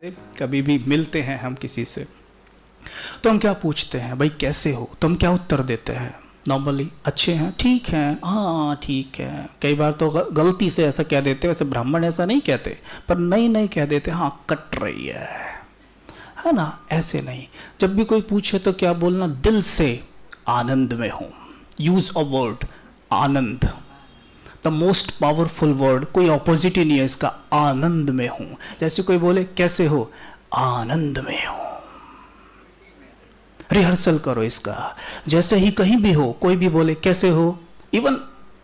कभी भी मिलते हैं हम किसी से तो हम क्या पूछते हैं, भाई कैसे हो, तो हम क्या उत्तर देते हैं नॉर्मली? अच्छे हैं, ठीक हैं, हाँ ठीक है। कई बार तो गलती से ऐसा कह देते, वैसे ब्राह्मण ऐसा नहीं कहते, पर नहीं कह देते, हाँ कट रही है ना, ऐसे नहीं। जब भी कोई पूछे तो क्या बोलना, दिल से आनंद में हूँ। Use a word Anand, the most powerful word, कोई ऑपोजिट ही नहीं है इसका, आनंद में हूं। जैसे कोई बोले कैसे हो, आनंद में हूं। रिहर्सल करो इसका। जैसे ही कहीं भी हो, कोई भी बोले कैसे हो, इवन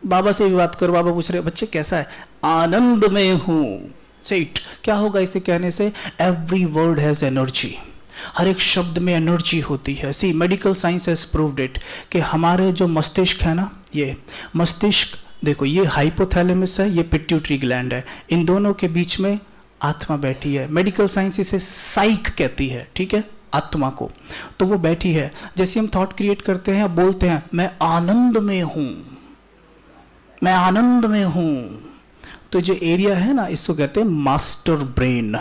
बाबा से भी बात करो, बाबा पूछ रहे बच्चे कैसा है, आनंद में हूं। सेट क्या होगा इसे कहने से? एवरी वर्ड हैज एनर्जी, हर एक शब्द में एनर्जी होती है। सी medical science has proved it कि हमारे जो मस्तिष्क है ना, ये मस्तिष्क देखो, ये हाइपोथैलेमस है, ये पिट्यूटरी ग्लैंड है, इन दोनों के बीच में आत्मा बैठी है। मेडिकल साइंस इसे साइक कहती है, ठीक है, आत्मा को। तो वो बैठी है। जैसे हम थॉट क्रिएट करते हैं, बोलते हैं मैं आनंद में हूं, मैं आनंद में हूं, तो जो एरिया है ना, इसको कहते हैं मास्टर ब्रेन,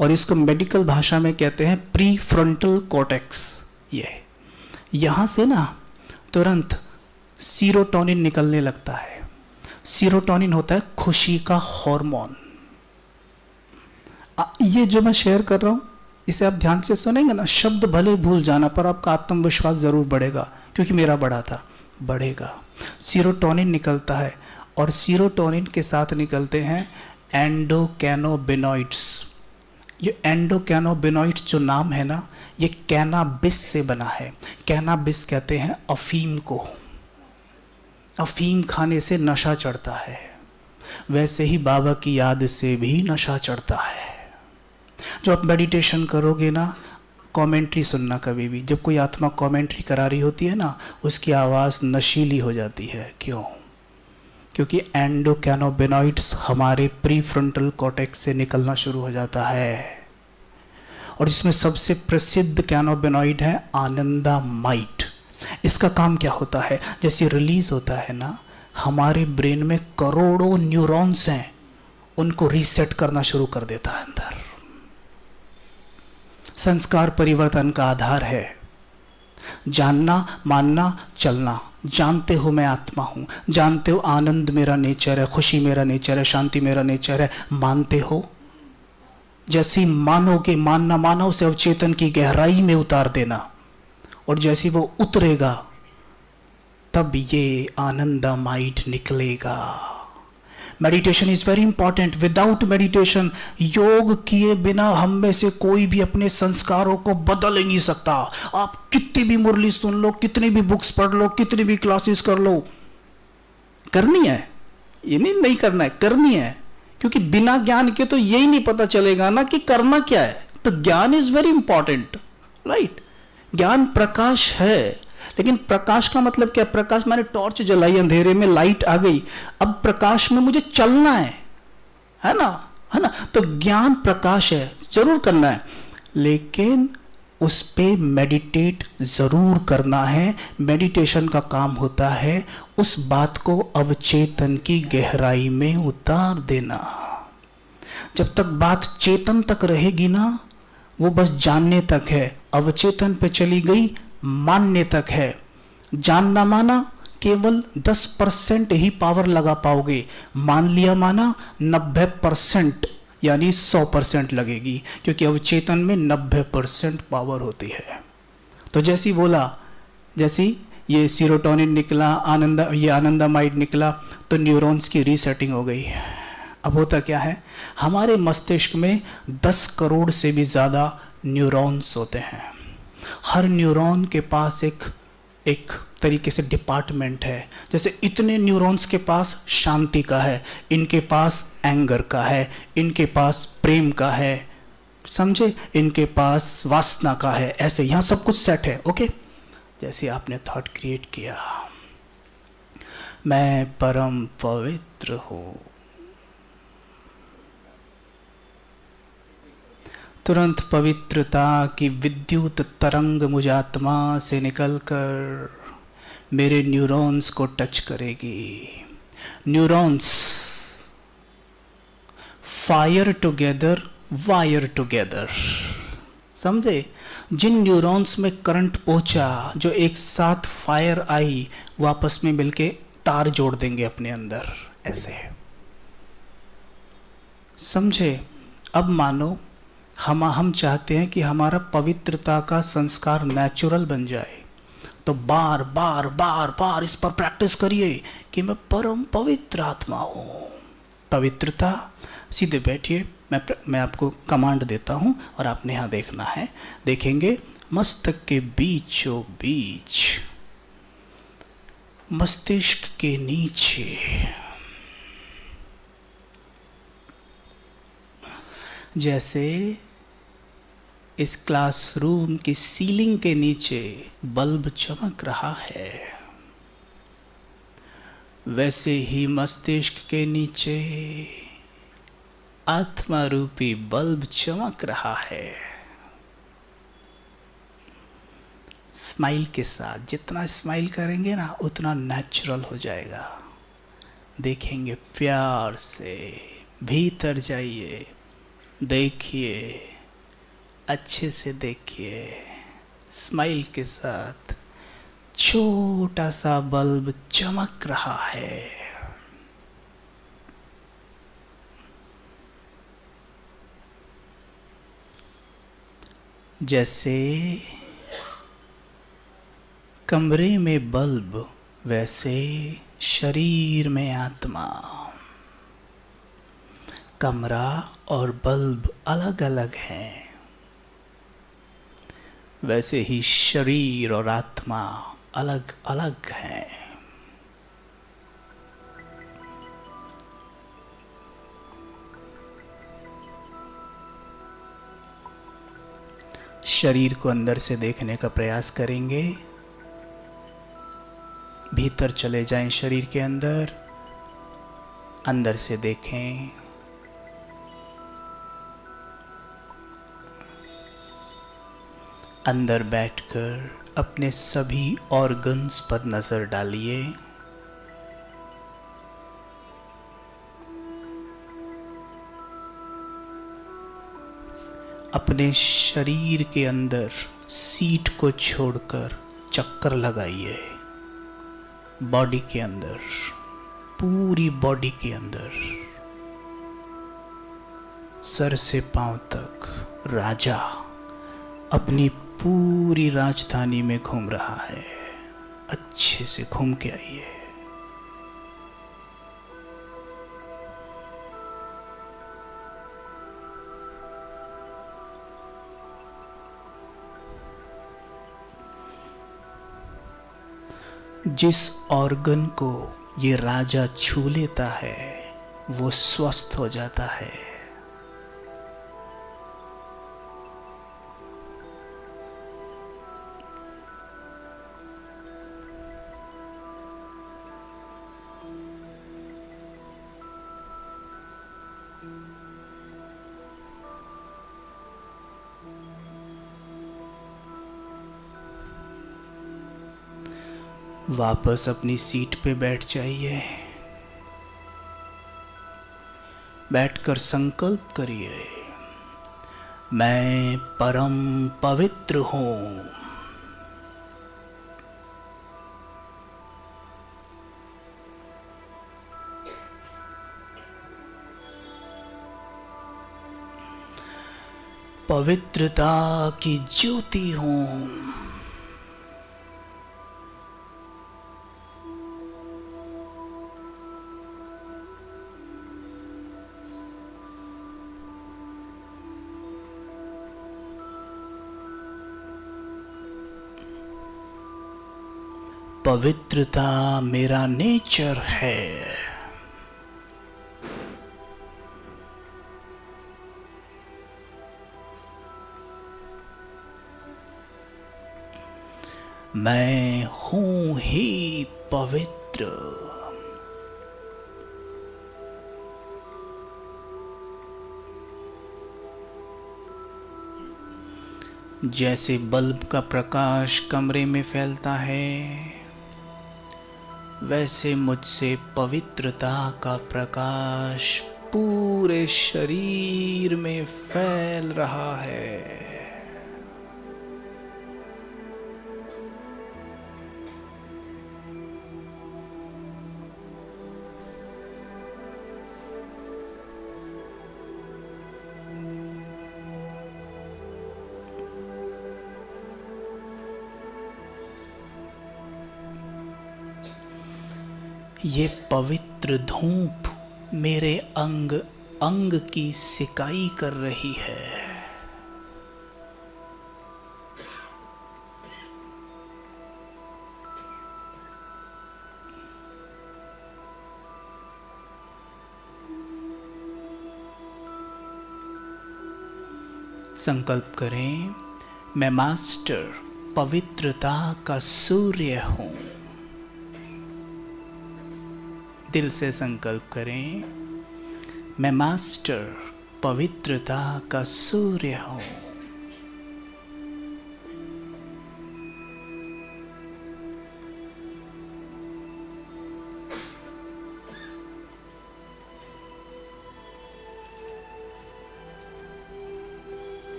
और इसको मेडिकल भाषा में कहते हैं प्री फ्रंटल कॉर्टेक्स। ये यहां से ना तुरंत सीरोटोनिन निकलने लगता है। सीरोटोनिन होता है खुशी का हार्मोन। ये जो मैं शेयर कर रहा हूं, इसे आप ध्यान से सुनेंगे ना, शब्द भले भूल जाना, पर आपका आत्मविश्वास जरूर बढ़ेगा, क्योंकि मेरा बढ़ा था, बढ़ेगा। सीरोटोनिन निकलता है, और सीरोटोनिन के साथ निकलते हैं एंडोकैनोबिनॉइड्स। ये एंडोकैनोबिनॉइड्स जो नाम है ना, ये कैनाबिस से बना है। कैनाबिस कहते हैं अफीम को। अफीम खाने से नशा चढ़ता है, वैसे ही बाबा की याद से भी नशा चढ़ता है। जो आप मेडिटेशन करोगे ना, कमेंट्री सुनना कभी भी, जब कोई आत्मा कमेंट्री करा रही होती है ना, उसकी आवाज़ नशीली हो जाती है। क्यों? क्योंकि एंडोकैनोबिनॉइड्स हमारे प्री फ्रंटल कॉर्टेक्स से निकलना शुरू हो जाता है, और इसमें सबसे प्रसिद्ध कैनोबिनॉइड है आनंदामाइड। इसका काम क्या होता है? जैसे रिलीज होता है ना, हमारे ब्रेन में करोड़ों न्यूरॉन्स हैं, उनको रीसेट करना शुरू कर देता है अंदर। संस्कार परिवर्तन का आधार है जानना, मानना, चलना। जानते हो मैं आत्मा हूं, जानते हो आनंद मेरा नेचर है, खुशी मेरा नेचर है, शांति मेरा नेचर है, मानते हो। जैसी मानोगे, मानना माना उसे अवचेतन की गहराई में उतार देना, और जैसी वो उतरेगा तब ये आनंदामाइड निकलेगा। Meditation is very important. Without meditation, योग किए बिना हम में से कोई भी अपने संस्कारों को बदल ही नहीं सकता। आप कितनी भी मुरली सुन लो, कितनी भी बुक्स पढ़ लो, कितनी भी क्लासेस कर लो, करनी है, ये नहीं करना है, करनी है। क्योंकि बिना ज्ञान के तो यही नहीं पता चलेगा ना कि करना क्या है। तो ज्ञान इज वेरी इंपॉर्टेंट, राइट। ज्ञान प्रकाश है, लेकिन प्रकाश का मतलब क्या? प्रकाश मैंने टॉर्च जलाई, अंधेरे में लाइट आ गई, अब प्रकाश में मुझे चलना है ना, है ना। तो ज्ञान प्रकाश है, जरूर करना है, लेकिन उस पे मेडिटेट जरूर करना है। मेडिटेशन का काम होता है उस बात को अवचेतन की गहराई में उतार देना। जब तक बात चेतन तक रहेगी ना, वो बस जानने तक है, अवचेतन पे चली गई, मानने तक है। जानना माना केवल 10% ही पावर लगा पाओगे, मान लिया माना 90% यानी 100% लगेगी, क्योंकि अवचेतन में 90% पावर होती है। तो जैसी बोला, जैसी ये सीरोटोनिन निकला, ये आनंदामाइड निकला, तो न्यूरॉन्स की रीसेटिंग हो गई। अब होता क्या है, हमारे मस्तिष्क में 10 करोड़ से भी ज़्यादा न्यूरॉन्स होते हैं। हर न्यूरॉन के पास एक तरीके से डिपार्टमेंट है। जैसे इतने न्यूरॉन्स के पास शांति का है, इनके पास एंगर का है, इनके पास प्रेम का है, समझे, इनके पास वासना का है, ऐसे यहाँ सब कुछ सेट है। ओके, जैसे आपने थॉट क्रिएट किया, मैं परम पवित्र हूँ, तुरंत पवित्रता की विद्युत तरंग मुझ आत्मा से निकलकर मेरे न्यूरॉन्स को टच करेगी। Neurons fire together wire together. समझे? जिन न्यूरॉन्स में करंट पहुंचा, जो एक साथ फायर आई, वो आपस में मिलके तार जोड़ देंगे अपने अंदर, ऐसे। समझे? अब मानो हम चाहते हैं कि हमारा पवित्रता का संस्कार नेचुरल बन जाए, तो बार बार बार बार इस पर प्रैक्टिस करिए कि मैं परम पवित्र आत्मा हूं। पवित्रता, सीधे बैठिए, मैं आपको कमांड देता हूं और आपने यहां देखना है। देखेंगे मस्तक के बीचों बीच, मस्तिष्क के नीचे, जैसे इस क्लासरूम की सीलिंग के नीचे बल्ब चमक रहा है, वैसे ही मस्तिष्क के नीचे आत्मा रूपी बल्ब चमक रहा है। स्माइल के साथ, जितना स्माइल करेंगे ना उतना नेचुरल हो जाएगा। देखेंगे, प्यार से भीतर जाइए, देखिए, अच्छे से देखिए, स्माइल के साथ छोटा सा बल्ब चमक रहा है। जैसे कमरे में बल्ब, वैसे शरीर में आत्मा। कमरा और बल्ब अलग अलग हैं, वैसे ही शरीर और आत्मा अलग अलग हैं। शरीर को अंदर से देखने का प्रयास करेंगे। भीतर चले जाएं शरीर के अंदर, अंदर से देखें। अंदर बैठकर अपने सभी ऑर्गन्स पर नजर डालिए। अपने शरीर के अंदर सीट को छोड़कर चक्कर लगाइए। बॉडी के अंदर, पूरी बॉडी के अंदर, सर से पांव तक राजा अपनी पूरी राजधानी में घूम रहा है। अच्छे से घूम के आइए। जिस ऑर्गन को ये राजा छू लेता है वो स्वस्थ हो जाता है। वापस अपनी सीट पे बैठ जाइए। बैठकर संकल्प करिए, मैं परम पवित्र हूं। पवित्रता की ज्योति हूं। पवित्रता मेरा नेचर है। मैं हूं ही पवित्र। जैसे बल्ब का प्रकाश कमरे में फैलता है, वैसे मुझसे पवित्रता का प्रकाश पूरे शरीर में फैल रहा है। ये पवित्र धूप मेरे अंग अंग की सिकाई कर रही है। संकल्प करें, मैं मास्टर पवित्रता का सूर्य हूं। दिल से संकल्प करें, मैं मास्टर पवित्रता का सूर्य हूं।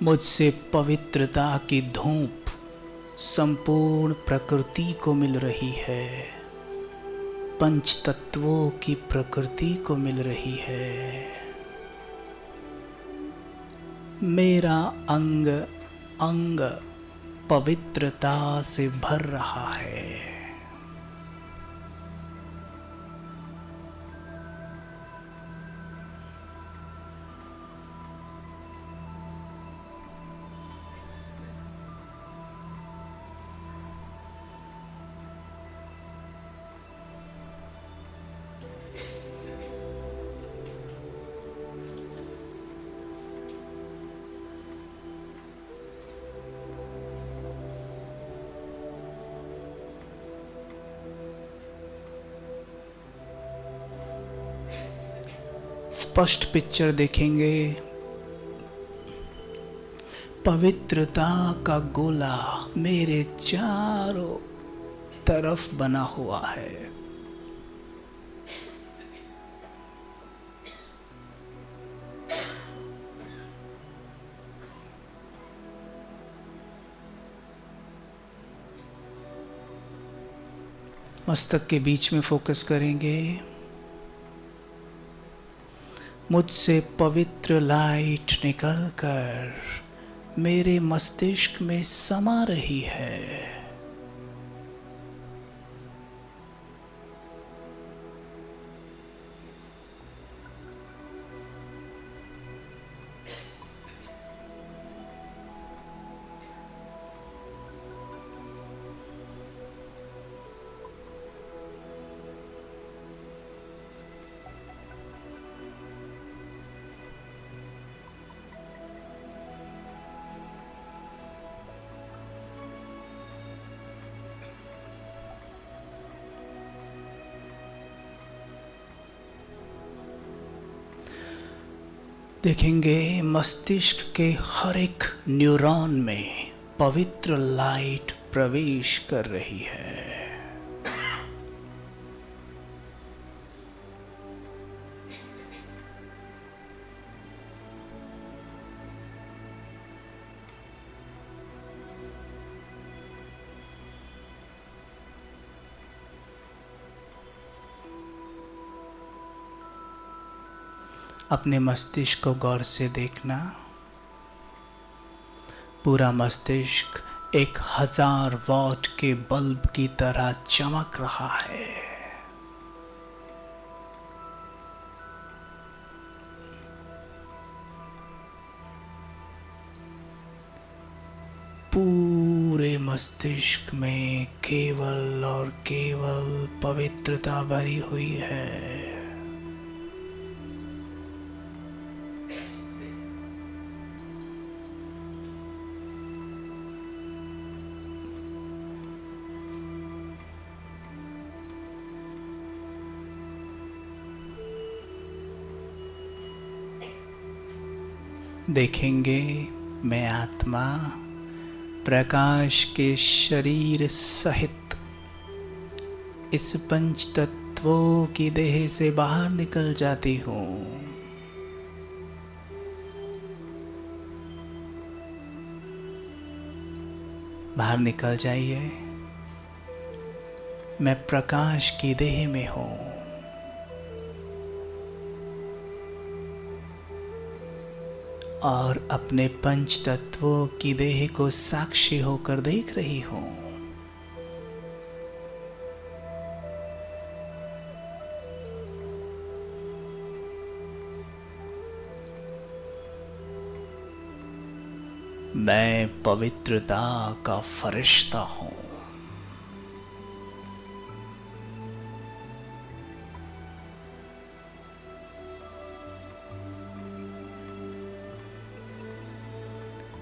मुझसे पवित्रता की धूप संपूर्ण प्रकृति को मिल रही है, पंच तत्वों की प्रकृति को मिल रही है। मेरा अंग अंग पवित्रता से भर रहा है। स्पष्ट पिक्चर देखेंगे। पवित्रता का गोला मेरे चारों तरफ बना हुआ है। मस्तक के बीच में फोकस करेंगे। मुझसे पवित्र लाइट निकलकर मेरे मस्तिष्क में समा रही है। देखेंगे मस्तिष्क के हर एक न्यूरॉन में पवित्र लाइट प्रवेश कर रही है। अपने मस्तिष्क को गौर से देखना। पूरा मस्तिष्क 1000 वॉट के बल्ब की तरह चमक रहा है। पूरे मस्तिष्क में केवल और केवल पवित्रता भरी हुई है। देखेंगे मैं आत्मा प्रकाश के शरीर सहित इस पंच तत्वों की देह से बाहर निकल जाती हूँ। बाहर निकल जाइए। मैं प्रकाश की देह में हूँ। और अपने पंच तत्वों की देह को साक्षी होकर देख रही हूँ। मैं पवित्रता का फरिश्ता हूँ।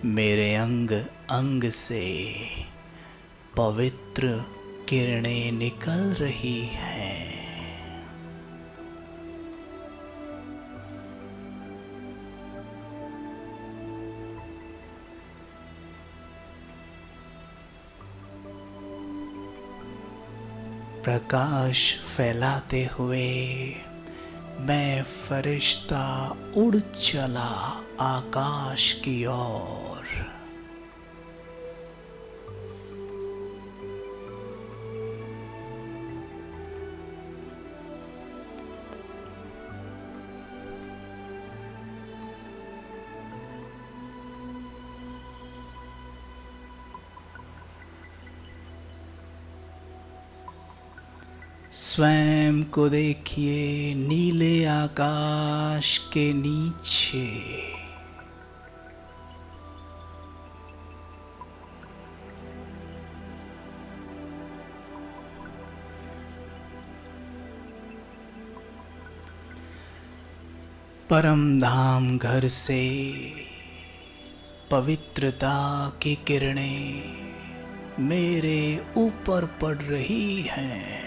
मेरे अंग अंग से पवित्र किरणें निकल रही हैं। प्रकाश फैलाते हुए मैं फरिश्ता उड़ चला आकाश की ओर। स्वयं को देखिए नीले आकाश के नीचे। परम धाम घर से पवित्रता की किरणें मेरे ऊपर पड़ रही हैं।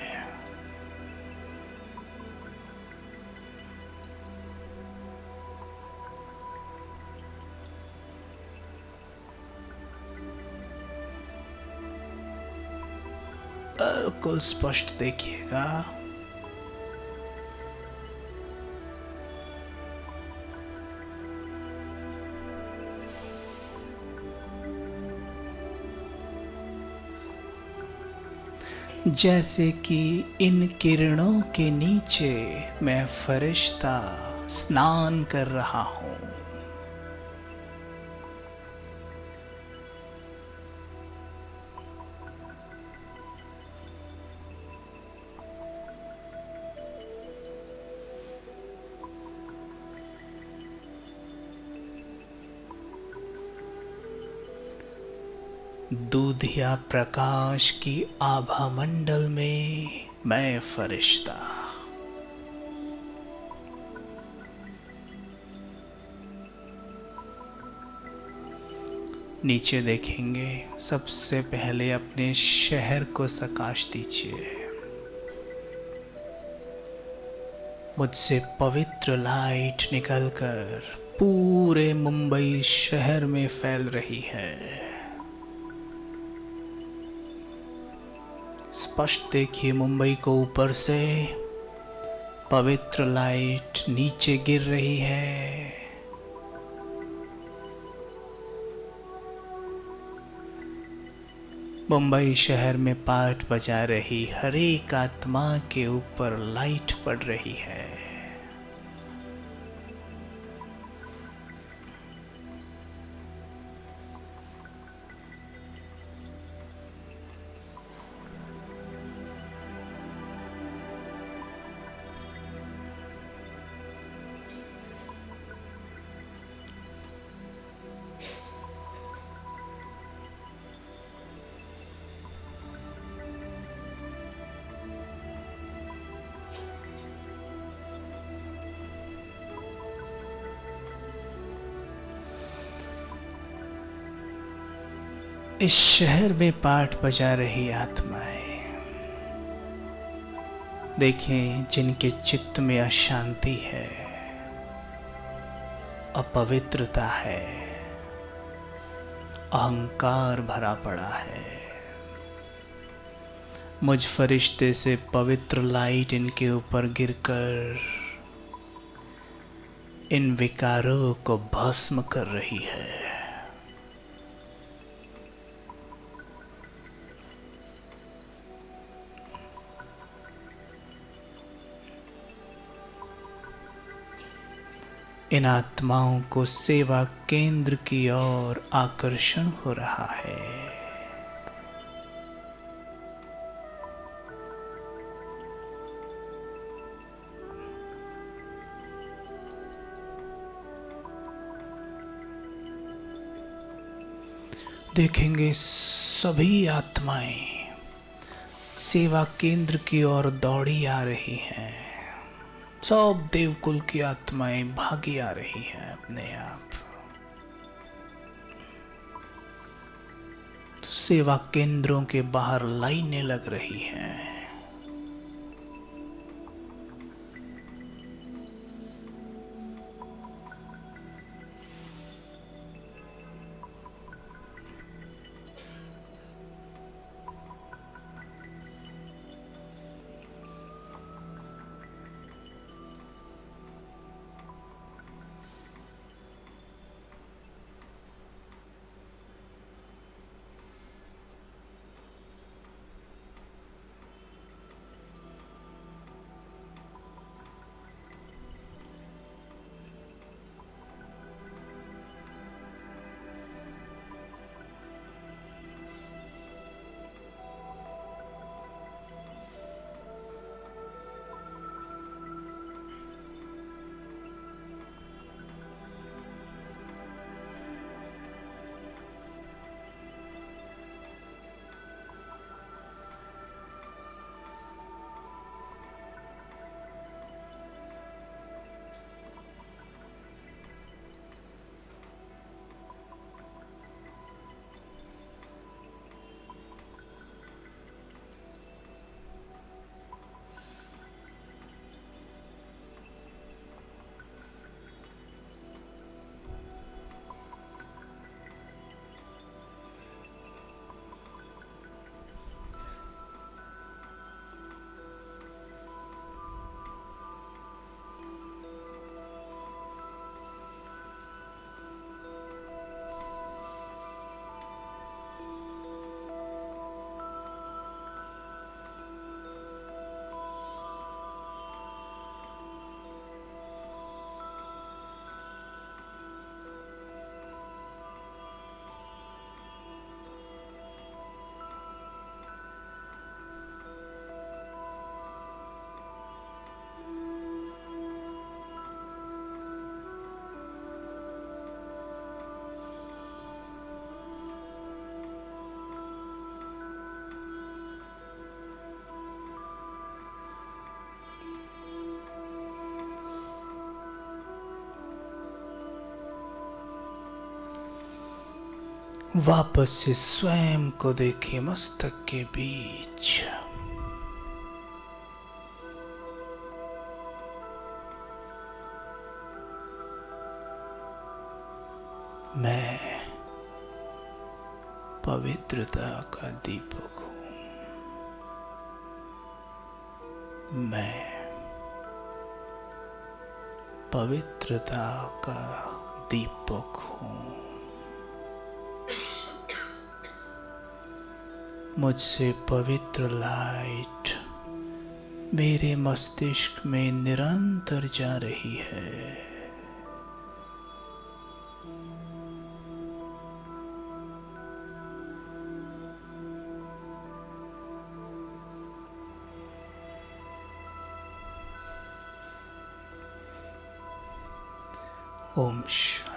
बिल्कुल स्पष्ट देखिएगा। जैसे कि इन किरणों के नीचे मैं फरिश्ता स्नान कर रहा हूँ। दूधिया प्रकाश की आभा मंडल में मैं फरिश्ता। नीचे देखेंगे। सबसे पहले अपने शहर को सकाश दीजिए। मुझसे पवित्र लाइट निकलकर पूरे मुंबई शहर में फैल रही है। स्पष्ट देखिए मुंबई को ऊपर से पवित्र लाइट नीचे गिर रही है। मुंबई शहर में पाठ बजा रही हर एक आत्मा के ऊपर लाइट पड़ रही है। इस शहर में पाठ बजा रही आत्माएं देखें, जिनके चित्त में अशांति है, अपवित्रता है, अहंकार भरा पड़ा है। मुझ फरिश्ते से पवित्र लाइट इनके ऊपर गिरकर इन विकारों को भस्म कर रही है। इन आत्माओं को सेवा केंद्र की ओर आकर्षण हो रहा है। देखेंगे सभी आत्माएं सेवा केंद्र की ओर दौड़ी आ रही हैं। सब देवकुल की आत्माएं भागी आ रही हैं अपने आप। सेवा केंद्रों के बाहर लाइनें लग रही हैं। वापस से स्वयं को देखिए मस्तक के बीच। मैं पवित्रता का दीपक हूं। मैं पवित्रता का दीपक हूं। मुझसे पवित्र लाइट मेरे मस्तिष्क में निरंतर जा रही है। ओम शांति।